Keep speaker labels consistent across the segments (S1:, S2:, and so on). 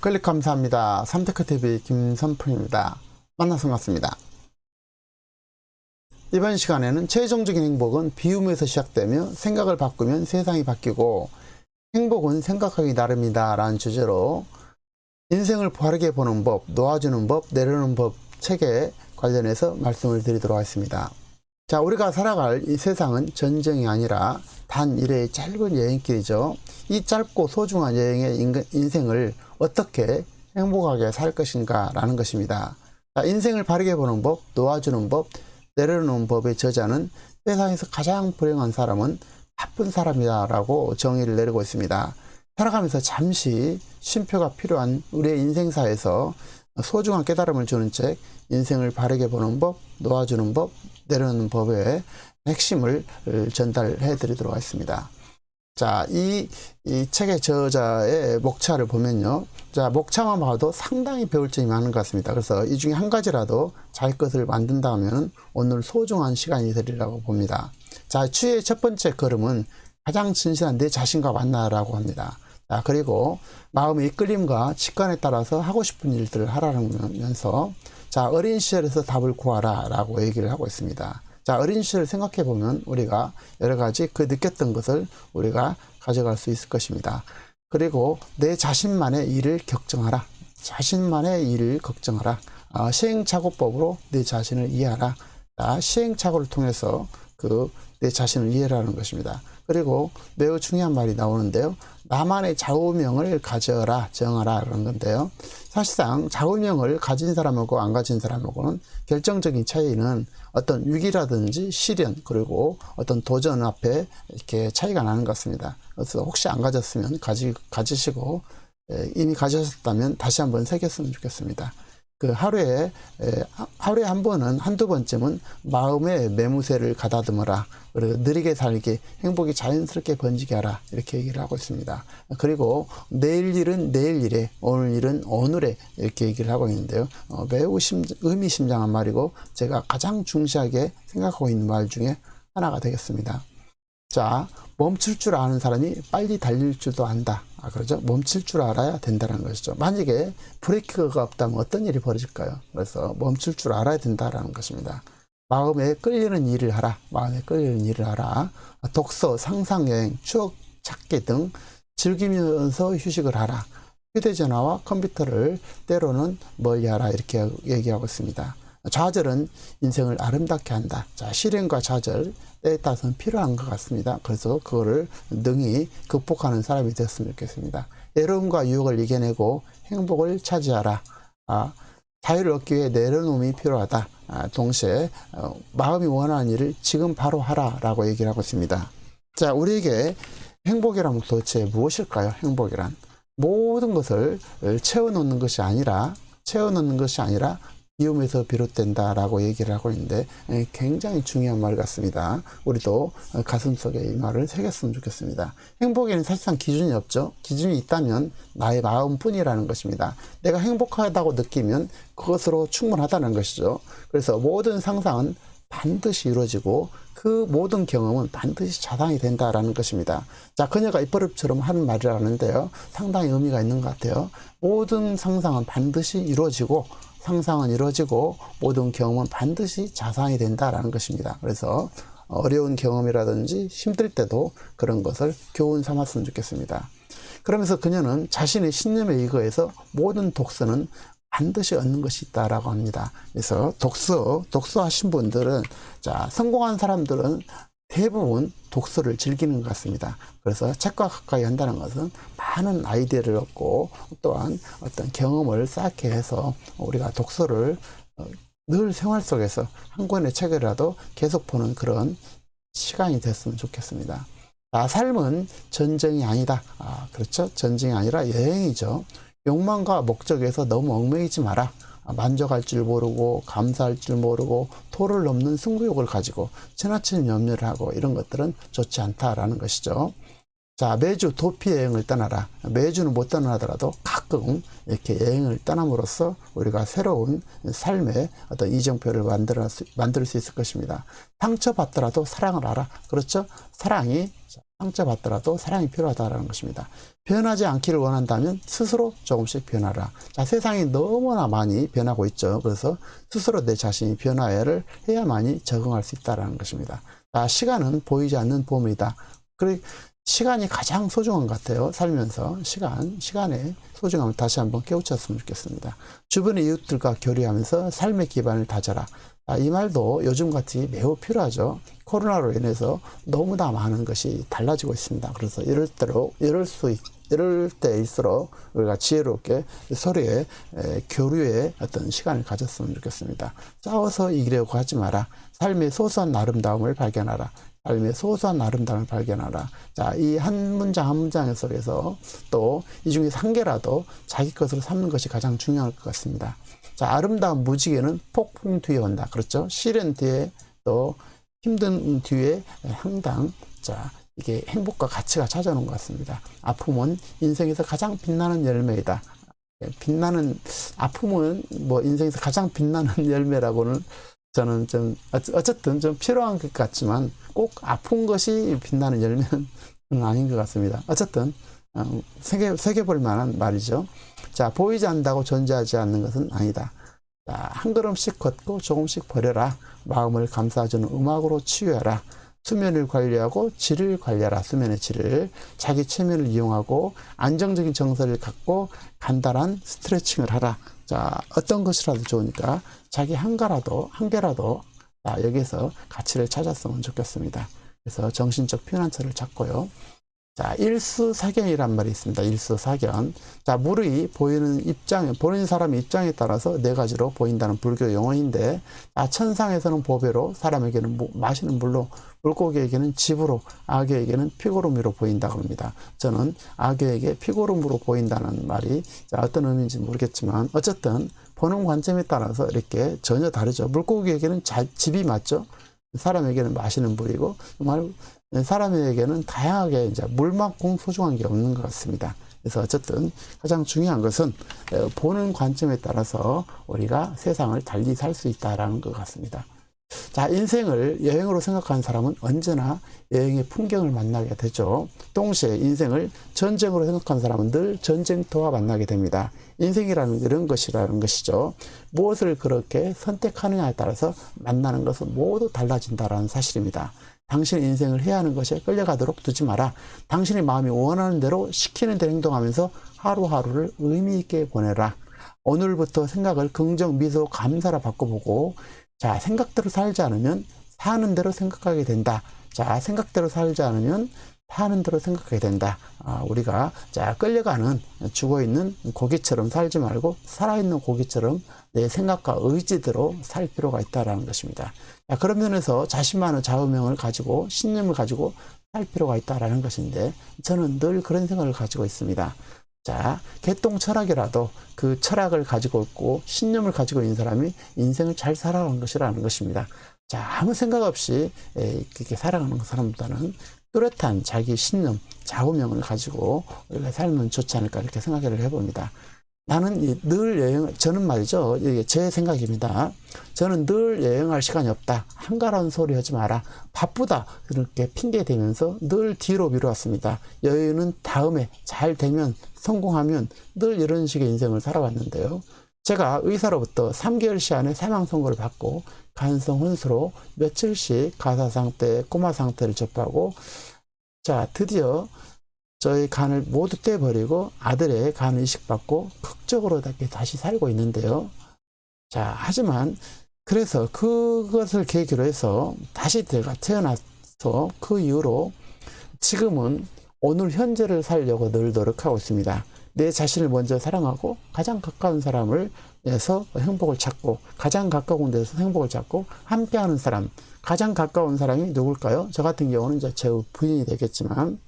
S1: 클릭 감사합니다. 삼테크TV 김선풍입니다. 만나서 반갑습니다. 이번 시간에는 최종적인 행복은 비움에서 시작되며 생각을 바꾸면 세상이 바뀌고 행복은 생각하기 나름이다 라는 주제로 인생을 바르게 보는 법, 놓아주는 법, 내려놓는 법 책에 관련해서 말씀을 드리도록 하겠습니다. 자, 우리가 살아갈 이 세상은 전쟁이 아니라 단 일회의 짧은 여행길이죠. 이 짧고 소중한 여행의 인생을 어떻게 행복하게 살 것인가 라는 것입니다. 자, 인생을 바르게 보는 법, 놓아주는 법, 내려놓는 법의 저자는 세상에서 가장 불행한 사람은 바쁜 사람이다 라고 정의를 내리고 있습니다. 살아가면서 잠시 쉼표가 필요한 우리의 인생사에서 소중한 깨달음을 주는 책, 인생을 바르게 보는 법, 놓아주는 법, 내려놓는 법의 핵심을 전달해 드리도록 하겠습니다. 자, 이 책의 저자의 목차를 보면요. 자, 목차만 봐도 상당히 배울 점이 많은 것 같습니다. 그래서 이 중에 한 가지라도 자기 것을 만든다 하면 오늘 소중한 시간이 되리라고 봅니다. 자, 추의 첫 번째 걸음은 가장 진실한 내 자신과 만나라고 합니다. 자, 그리고 마음의 이끌림과 직관에 따라서 하고 싶은 일들을 하라면서 자, 어린 시절에서 답을 구하라 라고 얘기를 하고 있습니다. 자, 어린 시절을 생각해 보면 우리가 여러 가지 그 느꼈던 것을 우리가 가져갈 수 있을 것입니다. 그리고 내 자신만의 일을 걱정하라. 자신만의 일을 걱정하라. 시행착오법으로 내 자신을 이해하라. 자, 시행착오를 통해서 내 자신을 이해하라는 것입니다. 그리고 매우 중요한 말이 나오는데요. 나만의 좌우명을 가져라, 정하라 그런 건데요. 사실상 좌우명을 가진 사람하고 안 가진 사람하고는 결정적인 차이는 어떤 위기라든지 시련 그리고 어떤 도전 앞에 이렇게 차이가 나는 것 같습니다. 그래서 혹시 안 가졌으면 가지시고 이미 가졌다면 다시 한번 새겼으면 좋겠습니다. 하루에 한 번은 한두 번쯤은 마음의 매무새를 가다듬어라. 그리고 느리게 살게 행복이 자연스럽게 번지게 하라. 이렇게 얘기를 하고 있습니다. 그리고 내일 일은 내일 일에, 오늘 일은 오늘에 이렇게 얘기를 하고 있는데요. 매우 의미심장한 말이고 제가 가장 중시하게 생각하고 있는 말 중에 하나가 되겠습니다. 자, 멈출 줄 아는 사람이 빨리 달릴 줄도 안다. 그러죠? 멈출 줄 알아야 된다는 것이죠. 만약에 브레이크가 없다면 어떤 일이 벌어질까요? 그래서 멈출 줄 알아야 된다는 것입니다. 마음에 끌리는 일을 하라. 마음에 끌리는 일을 하라. 독서, 상상여행, 추억 찾기 등 즐기면서 휴식을 하라. 휴대전화와 컴퓨터를 때로는 멀리하라. 이렇게 얘기하고 있습니다. 좌절은 인생을 아름답게 한다. 자, 실행과 좌절 때에 따라서는 필요한 것 같습니다. 그래서 그거를 능히 극복하는 사람이 되었으면 좋겠습니다. 외로움과 유혹을 이겨내고 행복을 차지하라. 자유를 얻기 위해 내려놓음이 필요하다. 동시에 마음이 원하는 일을 지금 바로 하라 라고 얘기를 하고 있습니다. 자, 우리에게 행복이란 도대체 무엇일까요? 행복이란 모든 것을 채워놓는 것이 아니라 비움에서 비롯된다라고 얘기를 하고 있는데 굉장히 중요한 말 같습니다. 우리도 가슴속에 이 말을 새겼으면 좋겠습니다. 행복에는 사실상 기준이 없죠. 기준이 있다면 나의 마음뿐이라는 것입니다. 내가 행복하다고 느끼면 그것으로 충분하다는 것이죠. 그래서 모든 상상은 반드시 이루어지고 그 모든 경험은 반드시 자산이 된다라는 것입니다. 자, 그녀가 입버릇처럼 하는 말이라는데요. 상당히 의미가 있는 것 같아요. 모든 상상은 반드시 이루어지고 상상은 이루어지고 모든 경험은 반드시 자산이 된다라는 것입니다. 그래서 어려운 경험이라든지 힘들 때도 그런 것을 교훈 삼았으면 좋겠습니다. 그러면서 그녀는 자신의 신념에 의거해서 모든 독서는 반드시 얻는 것이 있다라고 합니다. 그래서 독서하신 분들은, 자, 성공한 사람들은 대부분 독서를 즐기는 것 같습니다. 그래서 책과 가까이 한다는 것은 많은 아이디어를 얻고 또한 어떤 경험을 쌓게 해서 우리가 독서를 늘 생활 속에서 한 권의 책이라도 계속 보는 그런 시간이 됐으면 좋겠습니다. 삶은 전쟁이 아니다. 그렇죠? 전쟁이 아니라 여행이죠. 욕망과 목적에서 너무 얽매이지 마라. 만족할 줄 모르고 감사할 줄 모르고 도를 넘는 승부욕을 가지고 지나친 염려를 하고 이런 것들은 좋지 않다라는 것이죠. 자, 매주 도피 여행을 떠나라. 매주는 못 떠나더라도 가끔 이렇게 여행을 떠남으로써 우리가 새로운 삶의 어떤 이정표를 만들 수 있을 것입니다. 상처받더라도 사랑을 하라. 그렇죠? 사랑이 상처받더라도 사랑이 필요하다라는 것입니다. 변하지 않기를 원한다면 스스로 조금씩 변하라. 자, 세상이 너무나 많이 변하고 있죠. 그래서 스스로 내 자신이 변화를 해야만이 적응할 수 있다는 것입니다. 자, 시간은 보이지 않는 보물이다. 그리고 시간이 가장 소중한 것 같아요. 살면서 시간의 소중함을 다시 한번 깨우쳤으면 좋겠습니다. 주변의 이웃들과 교류하면서 삶의 기반을 다져라. 이 말도 요즘같이 매우 필요하죠. 코로나로 인해서 너무나 많은 것이 달라지고 있습니다. 그래서 이럴 때일수록 우리가 지혜롭게 서로의 교류의 어떤 시간을 가졌으면 좋겠습니다. 싸워서 이기려고 하지 마라. 삶의 소소한 아름다움을 발견하라. 삶의 소소한 아름다움을 발견하라. 자, 이 한 문장 한 문장 속에서 또 이 중에서 한 개라도 자기 것으로 삼는 것이 가장 중요할 것 같습니다. 자, 아름다운 무지개는 폭풍 뒤에 온다. 그렇죠? 시련 뒤에 또 힘든 뒤에 항상 자, 이게 행복과 가치가 찾아오는 것 같습니다. 아픔은 인생에서 가장 빛나는 열매이다. 아픔은 뭐 인생에서 가장 빛나는 열매라고는 저는 좀 어쨌든 좀 필요한 것 같지만 꼭 아픈 것이 빛나는 열매는 아닌 것 같습니다. 어쨌든 새겨볼 만한 말이죠. 자, 보이지 않는다고 존재하지 않는 것은 아니다. 자, 한 걸음씩 걷고 조금씩 버려라. 마음을 감싸주는 음악으로 치유해라. 수면을 관리하고 질을 관리하라. 수면의 질을. 자기 체면을 이용하고 안정적인 정서를 갖고 간단한 스트레칭을 하라. 자, 어떤 것이라도 좋으니까 자기 한 개라도 여기서 가치를 찾았으면 좋겠습니다. 그래서 정신적 피난처를 찾고요. 자, 일수사견이란 말이 있습니다. 일수사견. 자, 물이 보이는 사람의 입장에 따라서 네 가지로 보인다는 불교 용어인데, 천상에서는 보배로, 사람에게는 마시는 물로, 물고기에게는 집으로, 악어에게는 피고름으로 보인다고 합니다. 저는 악어에게 피고름으로 보인다는 말이 어떤 의미인지 모르겠지만, 어쨌든 보는 관점에 따라서 이렇게 전혀 다르죠. 물고기에게는 집이 맞죠. 사람에게는 마시는 물이고, 정말 사람에게는 다양하게 이제 물만큼 소중한 게 없는 것 같습니다. 그래서 어쨌든 가장 중요한 것은 보는 관점에 따라서 우리가 세상을 달리 살 수 있다라는 것 같습니다. 자, 인생을 여행으로 생각하는 사람은 언제나 여행의 풍경을 만나게 되죠. 동시에 인생을 전쟁으로 생각하는 사람은 늘 전쟁터와 만나게 됩니다. 인생이라는 이런 것이라는 것이죠. 무엇을 그렇게 선택하느냐에 따라서 만나는 것은 모두 달라진다는 사실입니다. 당신의 인생을 해야 하는 것에 끌려가도록 두지 마라. 당신의 마음이 원하는 대로 시키는 대로 행동하면서 하루하루를 의미 있게 보내라. 오늘부터 생각을 긍정, 미소, 감사로 바꿔보고, 자, 생각대로 살지 않으면 사는 대로 생각하게 된다. 자, 생각대로 살지 않으면 사는 대로 생각하게 된다. 우리가 끌려가는 죽어있는 고기처럼 살지 말고 살아있는 고기처럼 내 생각과 의지대로 살 필요가 있다는 것입니다. 자, 그런 면에서 자신만의 좌우명을 가지고 신념을 가지고 살 필요가 있다는 것인데, 저는 늘 그런 생각을 가지고 있습니다. 자, 개똥 철학이라도 그 철학을 가지고 있고 신념을 가지고 있는 사람이 인생을 잘 살아가는 것이라는 것입니다. 자, 아무 생각 없이 그렇게 살아가는 사람보다는 뚜렷한 자기 신념, 좌우명을 가지고 우리가 살면 좋지 않을까 이렇게 생각을 해봅니다. 나는 늘 저는 말이죠. 이게 제 생각입니다. 저는 늘 여행할 시간이 없다. 한가라운 소리 하지 마라. 바쁘다. 그렇게 핑계 대면서 늘 뒤로 미뤄왔습니다. 여행은 다음에 잘 되면, 성공하면 늘 이런 식의 인생을 살아왔는데요. 제가 의사로부터 3개월 시간의 사망 선고를 받고 간성 혼수로 며칠씩 가사 상태, 코마 상태를 접하고, 자, 드디어 저희 간을 모두 떼버리고 아들의 간을 이식받고 극적으로 다시 살고 있는데요. 자, 하지만 그래서 그것을 계기로 해서 다시 제가 태어나서 그 이후로 지금은 오늘 현재를 살려고 늘 노력하고 있습니다. 내 자신을 먼저 사랑하고 가장 가까운 사람을 해서 행복을 찾고, 가장 가까운 데서 행복을 찾고 함께하는 사람, 가장 가까운 사람이 누굴까요? 저 같은 경우는 이제 제 부인이 되겠지만,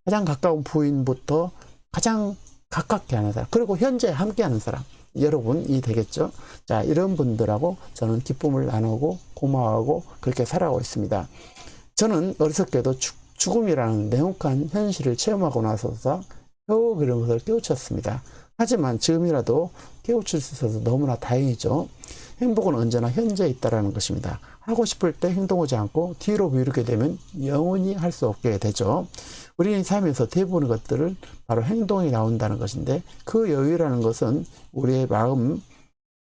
S1: 가장 가까운 부인부터 가장 가깝게 하는 사람, 그리고 현재 함께하는 사람, 여러분이 되겠죠. 자, 이런 분들하고 저는 기쁨을 나누고 고마워하고 그렇게 살아가고 있습니다. 저는 어렸을 때도 죽음이라는 냉혹한 현실을 체험하고 나서서 겨우 그런 것을 깨우쳤습니다. 하지만 지금이라도 깨우칠 수 있어서 너무나 다행이죠. 행복은 언제나 현재에 있다라는 것입니다. 하고 싶을 때 행동하지 않고 뒤로 미루게 되면 영원히 할 수 없게 되죠. 우리는 삶에서 대부분의 것들을 바로 행동이 나온다는 것인데, 그 여유라는 것은 우리의 마음,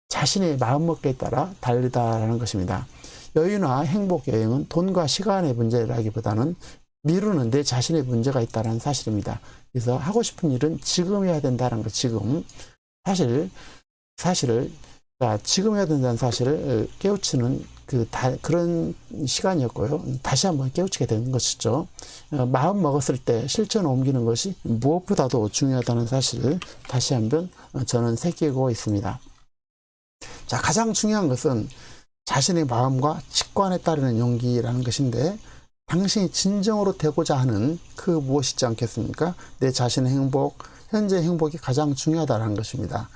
S1: 자신의 마음먹기에 따라 다르다라는 것입니다. 여유나 행복 여행은 돈과 시간의 문제라기보다는 미루는 내 자신의 문제가 있다는 사실입니다. 그래서 하고 싶은 일은 지금 해야 된다는 것, 지금. 사실을 지금 해야 된다는 사실을 깨우치는 그런 시간이었고요. 다시 한번 깨우치게 되는 것이죠. 마음 먹었을 때 실천을 옮기는 것이 무엇보다도 중요하다는 사실을 다시 한번 저는 새기고 있습니다. 자, 가장 중요한 것은 자신의 마음과 직관에 따르는 용기라는 것인데, 당신이 진정으로 되고자 하는 그 무엇이지 않겠습니까? 내 자신의 행복, 현재의 행복이 가장 중요하다는 것입니다.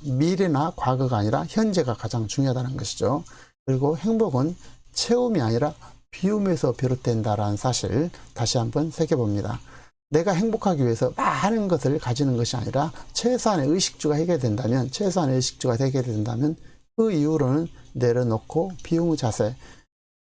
S1: 미래나 과거가 아니라 현재가 가장 중요하다는 것이죠. 그리고 행복은 채움이 아니라 비움에서 비롯된다라는 사실 다시 한번 새겨봅니다. 내가 행복하기 위해서 많은 것을 가지는 것이 아니라 최소한의 의식주가 해결된다면, 그 이후로는 내려놓고 비움의 자세,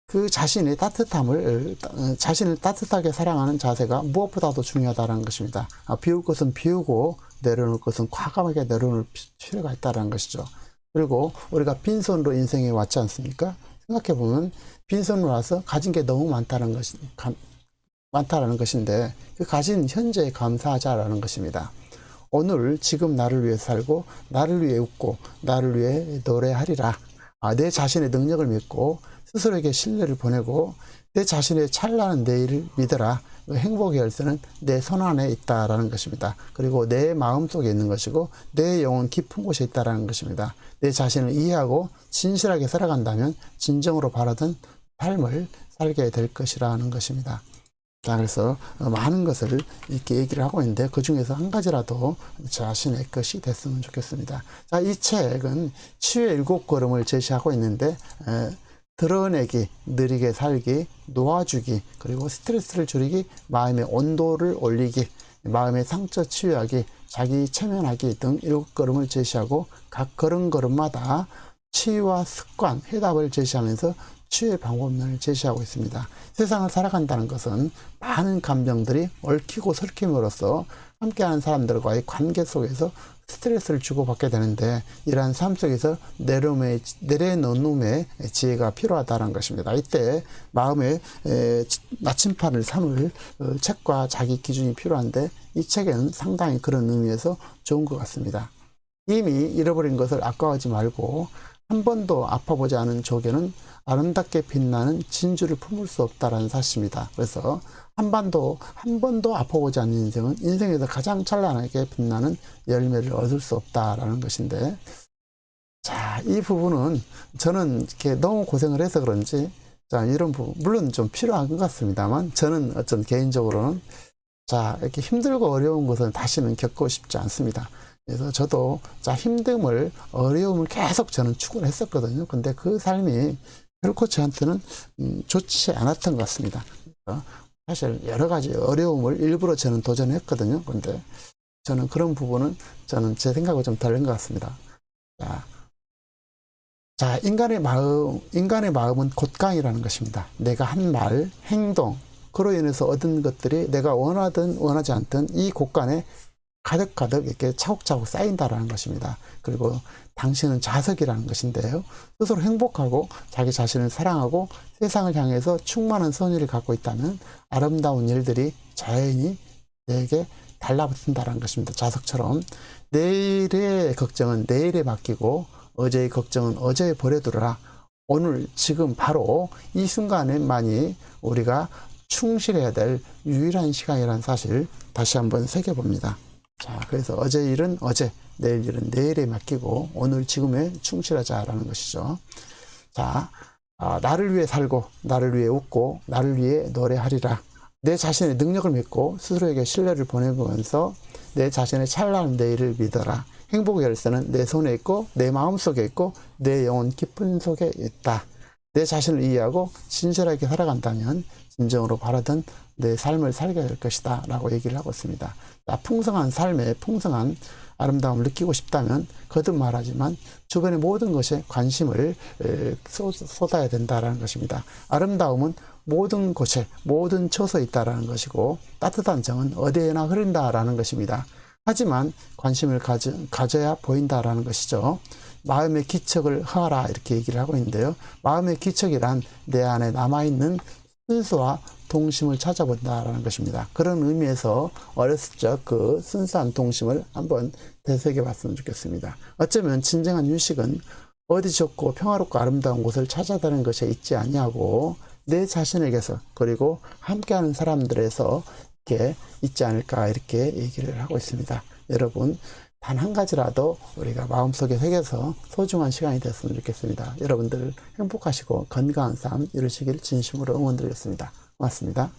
S1: 그 자신의 따뜻함을, 자신을 따뜻하게 사랑하는 자세가 무엇보다도 중요하다는 것입니다. 비울 것은 비우고 내려놓을 것은 과감하게 내려놓을 필요가 있다는 것이죠. 그리고 우리가 빈손으로 인생에 왔지 않습니까? 생각해보면 빈손으로 와서 가진 게 너무 많다는 것인데, 그 가진 현재에 감사하자라는 것입니다. 오늘 지금 나를 위해 살고, 나를 위해 웃고, 나를 위해 노래하리라. 내 자신의 능력을 믿고 스스로에게 신뢰를 보내고 내 자신의 찬란한 내일을 믿어라. 행복의 열쇠는 내 손 안에 있다라는 것입니다. 그리고 내 마음 속에 있는 것이고 내 영혼 깊은 곳에 있다라는 것입니다. 내 자신을 이해하고 진실하게 살아간다면 진정으로 바라던 삶을 살게 될 것이라는 것입니다. 자, 그래서 많은 것을 이렇게 얘기를 하고 있는데, 그 중에서 한 가지라도 자신의 것이 됐으면 좋겠습니다. 자, 이 책은 치유의 7걸음을 제시하고 있는데, 드러내기, 느리게 살기, 놓아주기, 그리고 스트레스를 줄이기, 마음의 온도를 올리기, 마음의 상처 치유하기, 자기 체면하기 등 7걸음을 제시하고, 각 걸음마다 치유와 습관, 해답을 제시하면서 치유의 방법론을 제시하고 있습니다. 세상을 살아간다는 것은 많은 감정들이 얽히고 설킴으로써 함께하는 사람들과의 관계 속에서 스트레스를 주고받게 되는데, 이러한 삶 속에서 내려놓음의 지혜가 필요하다는 것입니다. 이때 마음의 나침판을 삼을 책과 자기 기준이 필요한데, 이 책에는 상당히 그런 의미에서 좋은 것 같습니다. 이미 잃어버린 것을 아까워하지 말고, 한 번도 아파보지 않은 조개는 아름답게 빛나는 진주를 품을 수 없다는 사실입니다. 그래서 한 번도 아파보지 않는 인생은 인생에서 가장 찬란하게 빛나는 열매를 얻을 수 없다라는 것인데, 자, 이 부분은 저는 이렇게 너무 고생을 해서 그런지, 자, 이런 부분 물론 좀 필요한 것 같습니다만, 저는 어떤 개인적으로는 이렇게 힘들고 어려운 것은 다시는 겪고 싶지 않습니다. 그래서 저도 어려움을 계속 저는 추구를 했었거든요. 근데 그 삶이 결코 저한테는 좋지 않았던 것 같습니다. 사실 여러 가지 어려움을 일부러 저는 도전했거든요. 근데 저는 그런 부분은 제 생각과 좀 다른 것 같습니다. 자, 인간의 마음은 곳강이라는 것입니다. 내가 한 말, 행동, 그로 인해서 얻은 것들이 내가 원하든 원하지 않든 이 곳간에 가득가득 이렇게 차곡차곡 쌓인다라는 것입니다. 그리고 당신은 자석이라는 것인데요. 스스로 행복하고 자기 자신을 사랑하고 세상을 향해서 충만한 선의를 갖고 있다면 아름다운 일들이 자연히 내게 달라붙는다라는 것입니다. 자석처럼 내일의 걱정은 내일에 맡기고 어제의 걱정은 어제에 버려두라. 오늘 지금 바로 이 순간에만이 우리가 충실해야 될 유일한 시간이라는 사실 다시 한번 새겨봅니다. 자, 그래서 어제 일은 어제, 내일 일은 내일에 맡기고 오늘 지금에 충실하자라는 것이죠. 자, 나를 위해 살고 나를 위해 웃고 나를 위해 노래하리라. 내 자신의 능력을 믿고 스스로에게 신뢰를 보내면서 내 자신의 찬란한 내일을 믿어라. 행복의 열쇠는 내 손에 있고 내 마음속에 있고 내 영혼 깊은 속에 있다. 내 자신을 이해하고 진실하게 살아간다면 진정으로 바라던 내 삶을 살게 될 것이다 라고 얘기를 하고 있습니다. 풍성한 삶에 풍성한 아름다움을 느끼고 싶다면 거듭 말하지만 주변의 모든 것에 관심을 쏟아야 된다라는 것입니다. 아름다움은 모든 곳에 모든 처소에 있다라는 것이고 따뜻한 정은 어디에나 흐른다라는 것입니다. 하지만 관심을 가져야 보인다라는 것이죠. 마음의 기척을 하라 이렇게 얘기를 하고 있는데요. 마음의 기척이란 내 안에 남아있는 순수와 동심을 찾아본다라는 것입니다. 그런 의미에서 어렸을 적 그 순수한 동심을 한번 되새겨 봤으면 좋겠습니다. 어쩌면 진정한 휴식은 어디 좋고 평화롭고 아름다운 곳을 찾아다니는 것에 있지 아니하고 내 자신에게서 그리고 함께하는 사람들에서 이렇게 있지 않을까 이렇게 얘기를 하고 있습니다. 여러분 단 한 가지라도 우리가 마음속에 새겨서 소중한 시간이 됐으면 좋겠습니다. 여러분들 행복하시고 건강한 삶 이루시길 진심으로 응원드리겠습니다. 고맙습니다.